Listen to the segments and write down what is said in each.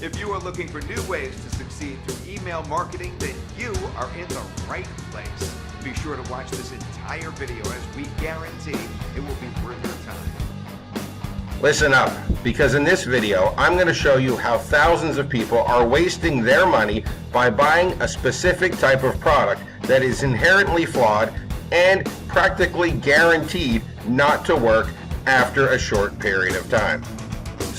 If you are looking for new ways to succeed through email marketing, then you are in the right place. Be sure to watch this entire video, as we guarantee it will be worth your time. Listen up, because in this video, I'm going to show you how thousands of people are wasting their money by buying a specific type of product that is inherently flawed and practically guaranteed not to work after a short period of time.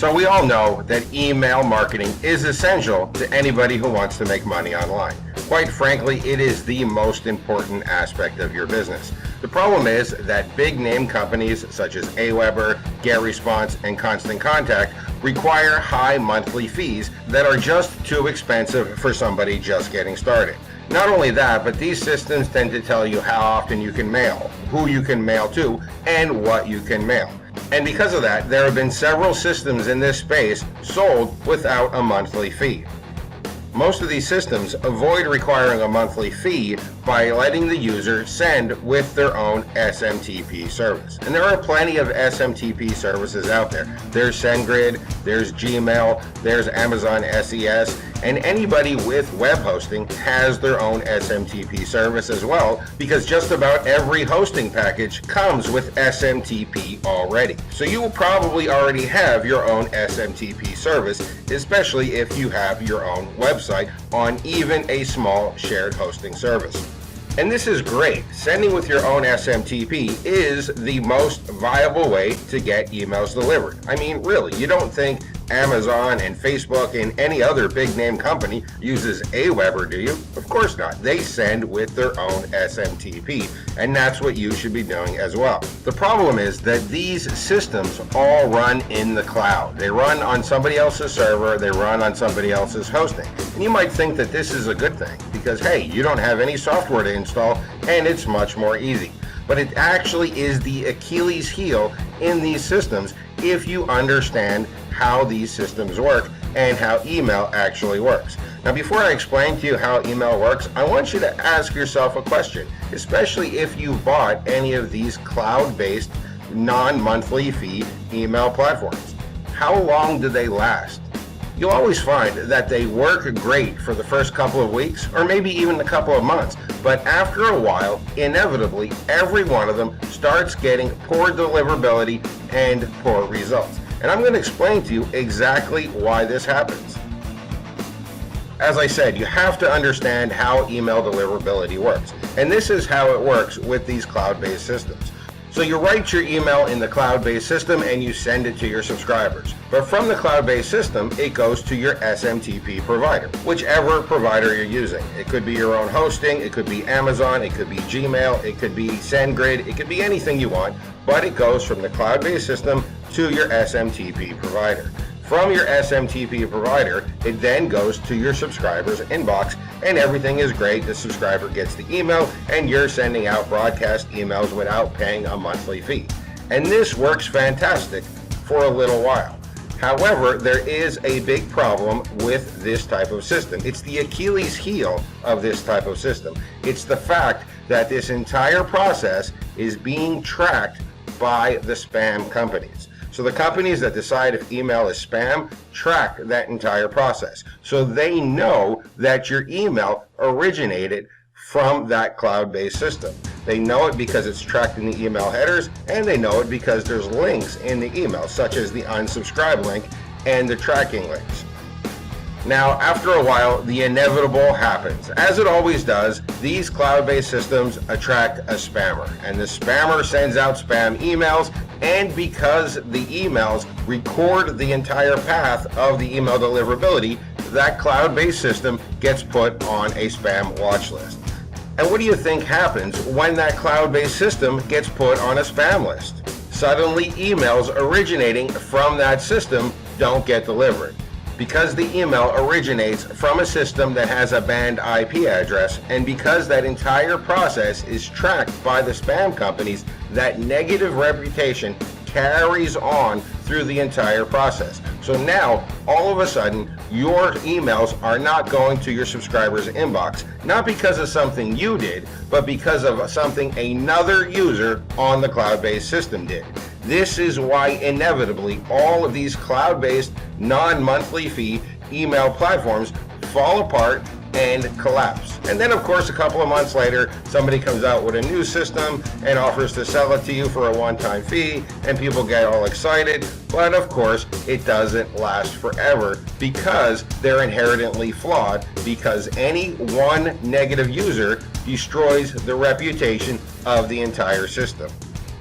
So we all know that email marketing is essential to anybody who wants to make money online. Quite frankly, it is the most important aspect of your business. The problem is that big name companies such as aweber, getresponse, and Constant Contact require high monthly fees that are just too expensive for somebody just getting started. Not only that, but these systems tend to tell you how often you can mail, who you can mail to, and what you can mail. And because of that, there have been several systems in this space sold without a monthly fee. Most of these systems avoid requiring a monthly fee by letting the user send with their own SMTP service. And there are plenty of SMTP services out there. There's SendGrid, there's Gmail, there's Amazon SES, and anybody with web hosting has their own SMTP service as well, because just about every hosting package comes with SMTP already. So you will probably already have your own SMTP service, especially if you have your own website on even a small shared hosting service. And this is great. Sending with your own SMTP is the most viable way to get emails delivered. I mean, really, you don't think Amazon and Facebook and any other big name company uses aweber, do you? Of course not. They send with their own SMTP, and that's what you should be doing as well. The problem is that these systems all run in the cloud. They run on somebody else's server, they run on somebody else's hosting. And you might think that this is a good thing because, hey, you don't have any software to install and it's much more easy. But it actually is the Achilles heel in these systems if you understand how these systems work and how email actually works. Now, before I explain to you how email works, I want you to ask yourself a question, especially if you've bought any of these cloud-based, non-monthly fee email platforms. How long do they last? You'll always find that they work great for the first couple of weeks or maybe even a couple of months, but after a while, inevitably, every one of them starts getting poor deliverability and poor results. And I'm going to explain to you exactly why this happens. As I said, you have to understand how email deliverability works. And this is how it works with these cloud-based systems. So you write your email in the cloud-based system and you send it to your subscribers. But from the cloud-based system, it goes to your SMTP provider, whichever provider you're using. It could be your own hosting, it could be Amazon, it could be Gmail, it could be SendGrid, it could be anything you want, but it goes from the cloud-based system to your SMTP provider. From your SMTP provider, it then goes to your subscriber's inbox, and everything is great. The subscriber gets the email, and you're sending out broadcast emails without paying a monthly fee. And this works fantastic for a little while. However, there is a big problem with this type of system. It's the Achilles heel of this type of system. It's the fact that this entire process is being tracked by the spam companies. So the companies that decide if email is spam track that entire process. So they know that your email originated from that cloud-based system. They know it because it's tracked in the email headers, and they know it because there's links in the email, such as the unsubscribe link and the tracking links. Now, after a while, the inevitable happens. As it always does, these cloud-based systems attract a spammer, and the spammer sends out spam emails, and because the emails record the entire path of the email deliverability, that cloud-based system gets put on a spam watch list. And what do you think happens when that cloud-based system gets put on a spam list? Suddenly, emails originating from that system don't get delivered. Because the email originates from a system that has a banned IP address, and because that entire process is tracked by the spam companies, that negative reputation carries on through the entire process. So now, all of a sudden, your emails are not going to your subscriber's inbox, not because of something you did, but because of something another user on the cloud-based system did. This is why inevitably all of these cloud-based, non-monthly fee email platforms fall apart and collapse. And then of course a couple of months later somebody comes out with a new system and offers to sell it to you for a one-time fee, and people get all excited, but of course it doesn't last forever because they're inherently flawed, because any one negative user destroys the reputation of the entire system.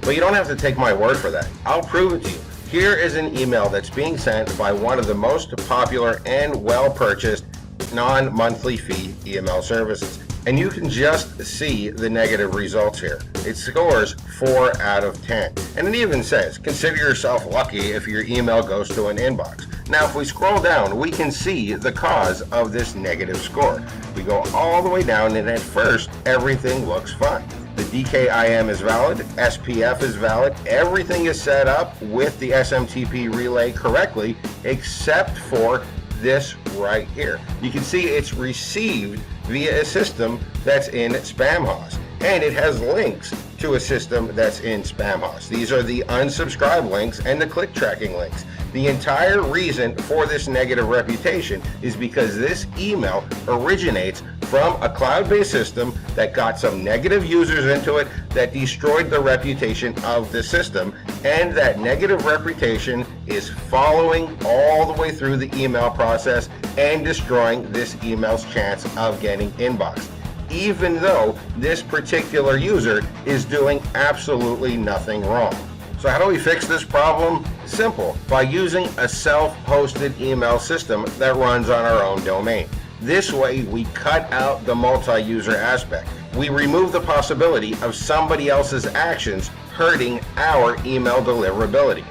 But you don't have to take my word for that. I'll prove it to you. Here is an email that's being sent by one of the most popular and well-purchased non-monthly fee email services. And you can just see the negative results here. It scores 4 out of 10. And it even says, consider yourself lucky if your email goes to an inbox. Now, if we scroll down, we can see the cause of this negative score. We go all the way down, and at first, everything looks fine. The DKIM is valid, SPF is valid, everything is set up with the SMTP relay correctly, except for this right here. You can see it's received via a system that's in SpamHoss, and it has links to a system that's in SpamHoss. These are the unsubscribe links and the click tracking links. The entire reason for this negative reputation is because this email originates from a cloud-based system that got some negative users into it that destroyed the reputation of the system, and that negative reputation is following all the way through the email process and destroying this email's chance of getting inboxed, even though this particular user is doing absolutely nothing wrong. So how do we fix this problem? Simple, by using a self-hosted email system that runs on our own domain. This way we cut out the multi-user aspect. We remove the possibility of somebody else's actions hurting our email deliverability.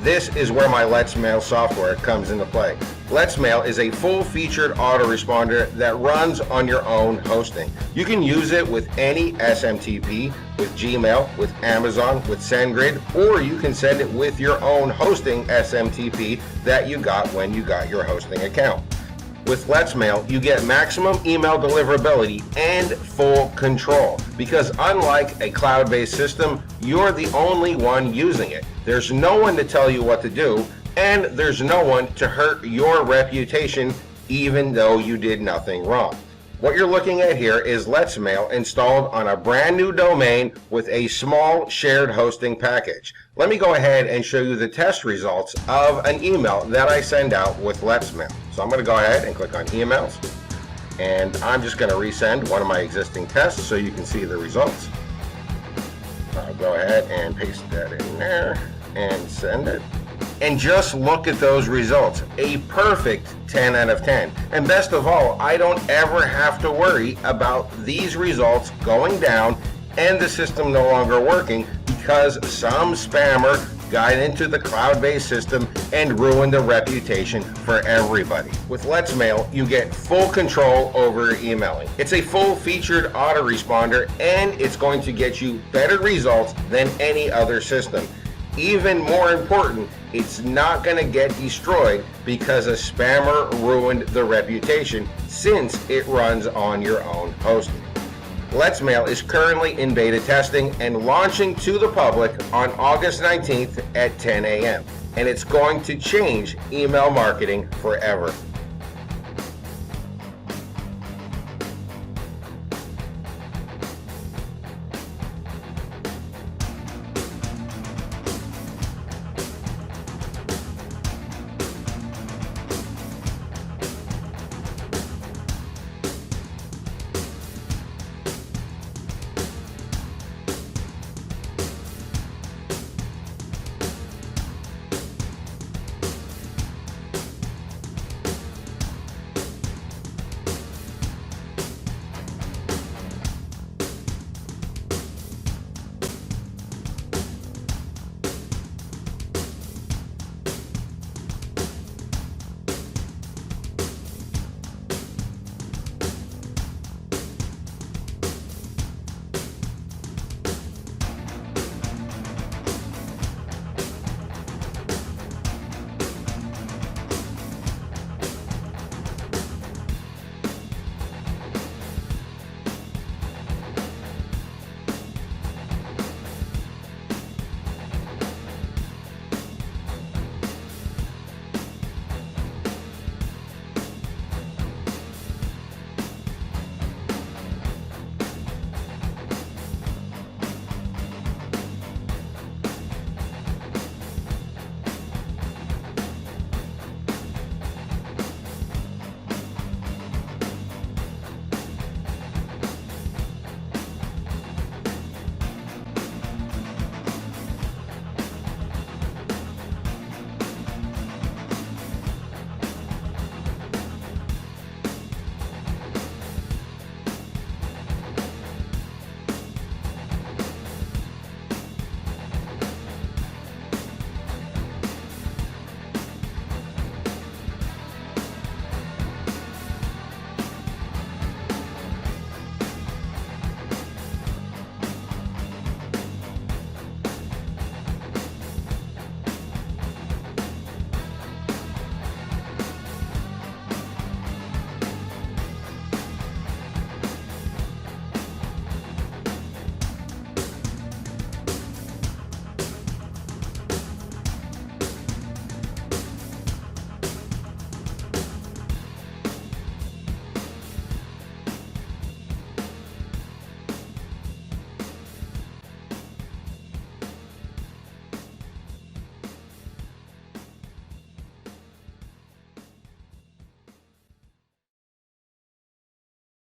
This is where my LetsMail software comes into play. LetsMail is a full-featured autoresponder that runs on your own hosting. You can use it with any SMTP, with Gmail, with Amazon, with SendGrid, or you can send it with your own hosting SMTP that you got when you got your hosting account. With LetsMail, you get maximum email deliverability and full control, because unlike a cloud-based system, you're the only one using it. There's no one to tell you what to do, and there's no one to hurt your reputation even though you did nothing wrong. What you're looking at here is LetsMail installed on a brand new domain with a small shared hosting package. Let me go ahead and show you the test results of an email that I send out with LetsMail. So I'm going to go ahead and click on emails, and I'm just going to resend one of my existing tests so you can see the results. I'll go ahead and paste that in there and send it. And just look at those results. A perfect 10 out of 10. And best of all, I don't ever have to worry about these results going down and the system no longer working because some spammer got into the cloud-based system and ruined the reputation for everybody. With LetsMail, you get full control over emailing. It's a full-featured autoresponder, and it's going to get you better results than any other system. Even more important, it's not going to get destroyed because a spammer ruined the reputation, since it runs on your own hosting. LetsMail is currently in beta testing and launching to the public on August 19th at 10 a.m. And it's going to change email marketing forever.